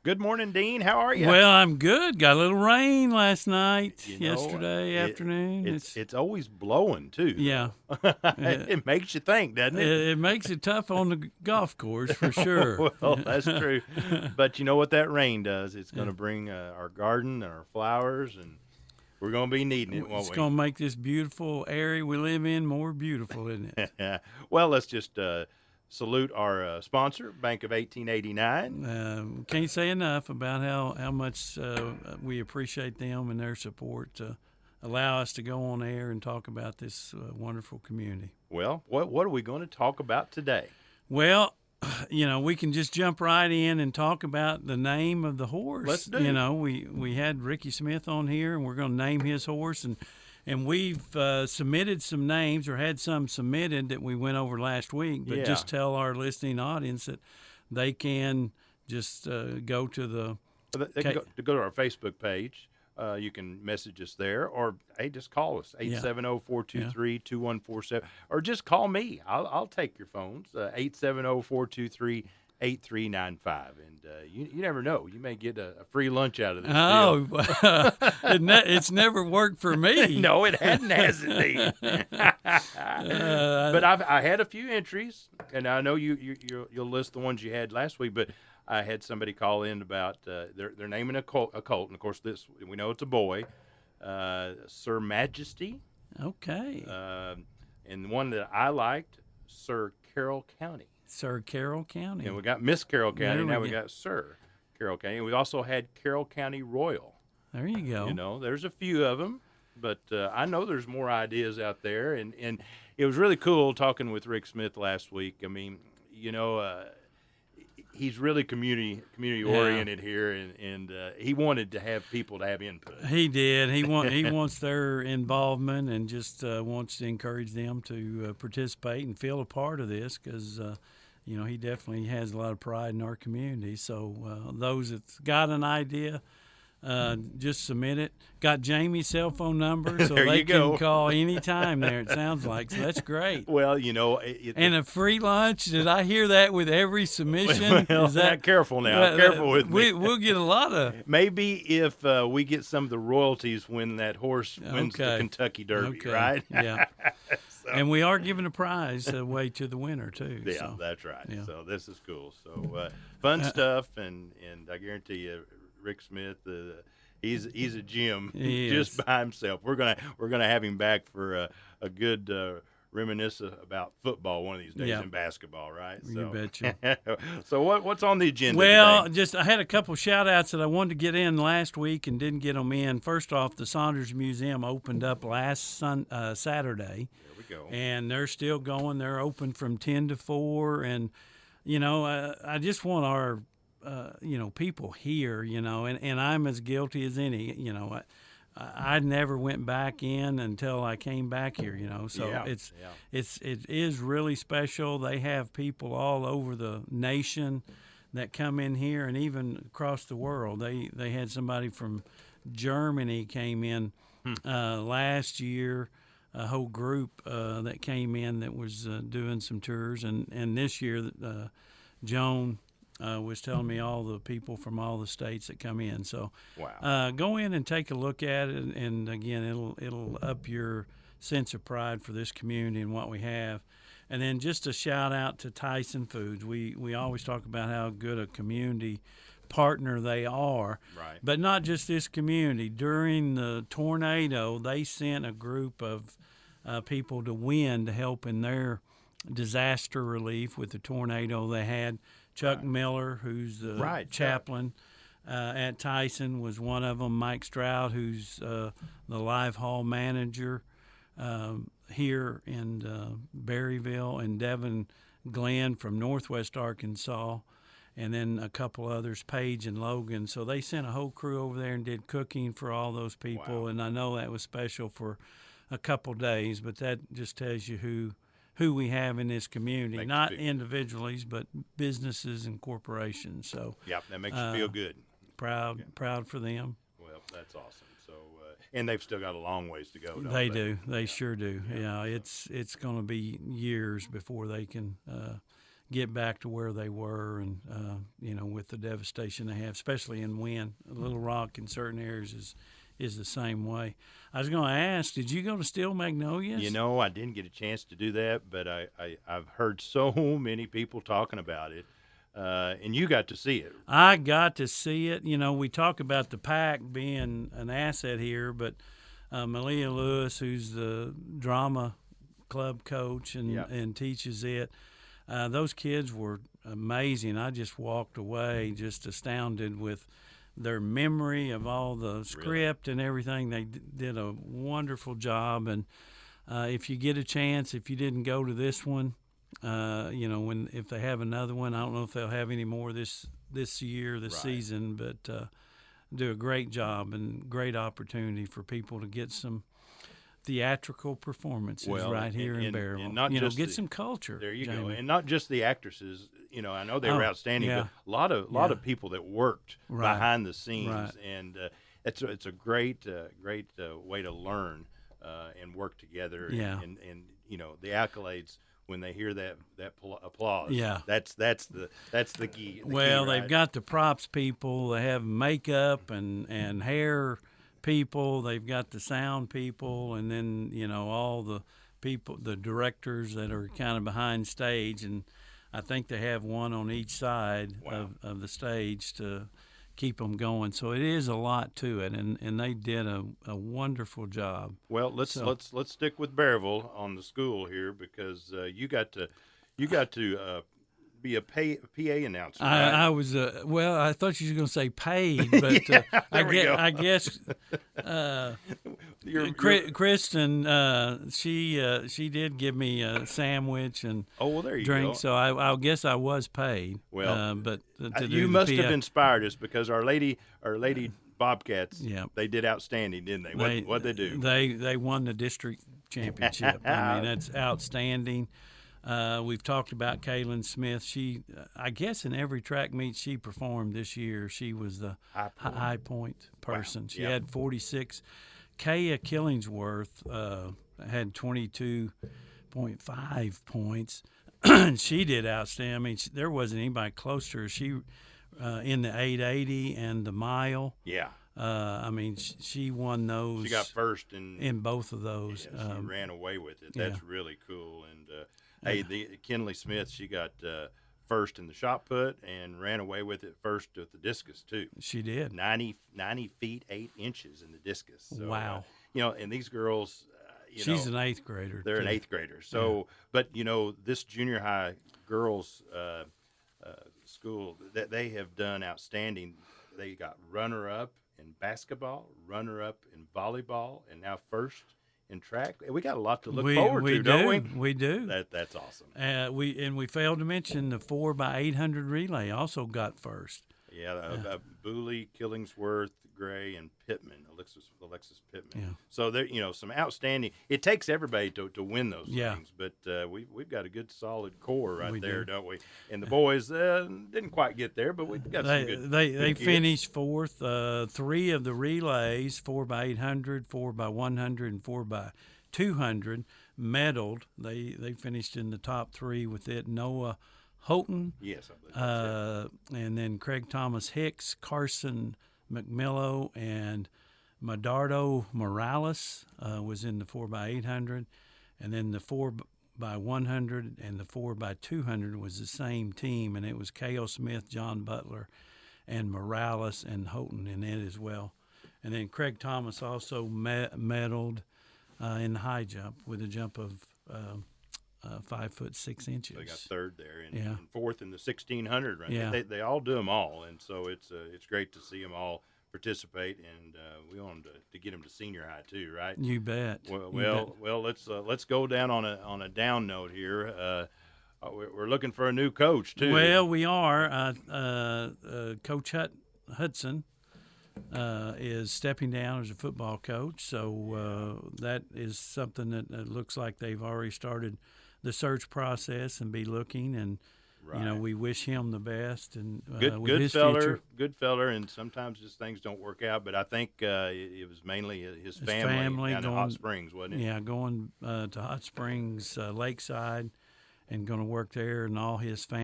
Good morning, Dean. How are you? Well, I'm good. Got a little rain last night, You know, yesterday afternoon. it's always blowing too. Yeah. It makes you think, doesn't It, it? it makes it tough on the golf course for sure. Well, that's true. But you know what that rain does? It's going Yeah. to bring our garden and our flowers, and we're going to be needing it, won't It's we? going to make this beautiful area we live in more beautiful, isn't it? Well, let's just salute our sponsor, Bank of 1889. Can't say enough about how much we appreciate them and their support to allow us to go on air and talk about this wonderful community. Well, what are we going to talk about today? Well, we can just jump right in and talk about the name of the horse. Let's do. We had Ricky Smith on here, and we're going to name his horse, and we've submitted some names or had some submitted that we went over last week. But Yeah. just tell our listening audience that they can just go to the They can go to our Facebook page. You can message us there, or hey, just call us 870-423-2147, or just call me. I'll take your phones 870-423-8395, and you never know, you may get a free lunch out of this deal. It's never worked for me. No, it hadn't, hasn't it? But I had a few entries, and I know you'll list the ones you had last week, but I had somebody call in about they're naming a colt, and of course this we know it's a boy, Sir Majesty. Okay. And the one that I liked, Sir Carroll County. Sir Carroll County. And we got Miss Carroll County. There we Now we go. got Sir Carroll County. And we also had Carroll County Royal. There you go. There's a few of them, but I know there's more ideas out there. And it was really cool talking with Rick Smith last week. I mean, he's really community oriented here, and he wanted to have people to have input. He did. He wants their involvement and just wants to encourage them to participate and feel a part of this because he definitely has a lot of pride in our community. So those that's got an idea, just submit it. Got Jamie's cell phone number, so There they you go. can call anytime there, it sounds like. So that's great. Well, And a free lunch. Did I hear that with every submission? Well, Is that careful now. Careful with me. We'll get a lot of. Maybe if we get some of the royalties when that horse wins the Okay. Kentucky Derby, Okay. right? Yeah. And we are giving a prize away to the winner too. Yeah, so. that's right. Yeah. So this is cool. So fun stuff, and I guarantee you, Rick Smith, he's a gem He just is. by himself. We're gonna have him back for a good reminisce about football one of these days Yeah. and basketball, right? You betcha. So what's on the agenda Well, today? I had a couple shout outs that I wanted to get in last week and didn't get them in. First off, the Saunders Museum opened up last Saturday. There we go. And they're still going. They're open from 10 to 4. And, I just want our, people here, and I'm as guilty as any, I never went back in until I came back here, So Yeah, it is really special. They have people all over the nation that come in here and even across the world. They had somebody from Germany came in last year. A whole group that came in that was doing some tours, and this year Joan was telling me all the people from all the states that come in. So Wow. go in and take a look at it, and again, it'll up your sense of pride for this community and what we have. And then just a shout out to Tyson Foods. We always talk about how good a community partner they are, Right. but not just this community. During the tornado, they sent a group of people to Wynn to help in their disaster relief with the tornado. They had Chuck Miller, who's the Right, chaplain at Tyson, was one of them. Mike Stroud, who's the live hall manager here in Berryville, and Devin Glenn from Northwest Arkansas, and then a couple others, Paige and Logan. So they sent a whole crew over there and did cooking for all those people. Wow. And I know that was special for a couple days, but that just tells you who we have in this community, Makes not you feel- individuals, but businesses and corporations. So Yep, that makes you feel good. proud for them. Well, that's awesome. So and they've still got a long ways to go. Don't They do. They sure do. Yeah, it's going to be years before they can get back to where they were, and with the devastation they have, especially in wind. Little Rock in certain areas is the same way. I was going to ask, did you go to Steel Magnolias? I didn't get a chance to do that, but I've heard so many people talking about it, and you got to see it. I got to see it. We talk about the PAC being an asset here, but Malia Lewis, who's the drama club coach and teaches it, those kids were amazing. I just walked away just astounded with their memory of all the script and everything. They did a wonderful job. And if you get a chance, if you didn't go to this one, if they have another one, I don't know if they'll have any more this year, this season, but do a great job and great opportunity for people to get some theatrical performances here in Berryville. And not just get some culture. There you Jamie. go. And not just the actresses. I know they were outstanding, but a lot of people that worked behind the scenes, and it's a great way to learn and work together. And the accolades when they hear that applause. Yeah, that's the key. They've got the props people. They have makeup and hair people. They've got the sound people, and then all the people, the directors that are kind of behind stage, and I think they have one on each side of the stage to keep them going. So it is a lot to it, and they did a wonderful job. Well, let's stick with Berryville on the school here, because you got to be a PA announcer. I was I thought you were going to say paid, but I guess Kristen she did give me a sandwich and there you drink, go. so I guess I was paid. Well, but you must have inspired us, because our lady Bobcats, they did outstanding, didn't they? What'd they do? They won the district championship. I mean, that's outstanding. We've talked about Kaylin Smith. She, I guess, in every track meet she performed this year, she was the high point person. She had 46. Kaya Killingsworth had 22.5 points. She did outstanding. I mean, there wasn't anybody close to her. She in the 880 and the mile. Yeah. I mean, she won those. She got first in both of those. Yeah, she ran away with it. That's really cool. And the Kinley Smith, she got first in the shot put and ran away with it first with the discus too. She did 90 feet 8 inches in the discus. So, wow. And these girls. She's an 8th grader. They're an 8th grader. So, but this junior high girls school, that they have done outstanding. They got runner-up in basketball, runner-up in volleyball, and now first in track. We got a lot to look forward to, don't we? We do. That's awesome. We failed to mention the 4x800 relay also got first. Yeah, Booley, Killingsworth, Gray, and Pittman, Alexis Pittman. Yeah. So there, some outstanding. It takes everybody to win those things, but we've got a good solid core there, don't we? And the boys didn't quite get there, but we've got some good. They finished fourth. 3 of the relays, 4x800, 4x100, and 4x200, medaled. They finished in the top 3 with it. Noah Houghton. Yes, I believe that's it. And then Craig Thomas Hicks, Carson McMillo, and Medardo Morales was in the 4x800, and then the 4x100 and the 4x200 was the same team, and it was K.O. Smith, John Butler, and Morales and Houghton in it as well. And then Craig Thomas also medaled in the high jump with a jump of 5'6" inches. They got third there, and fourth in the 1600 run. Yeah. They all do them all, and so it's great to see them all participate, and we want them to get them to senior high too, right? You bet. Well, let's go down on a down note here. We're looking for a new coach too. Well, we are. Coach Hudson is stepping down as a football coach, so that is something that looks like they've already started the search process and be looking, and we wish him the best, and with his future. Good feller, and sometimes just things don't work out, but I think it was mainly his family down in Hot Springs, wasn't it? Yeah, going to Hot Springs, Lakeside, and going to work there, and all his family.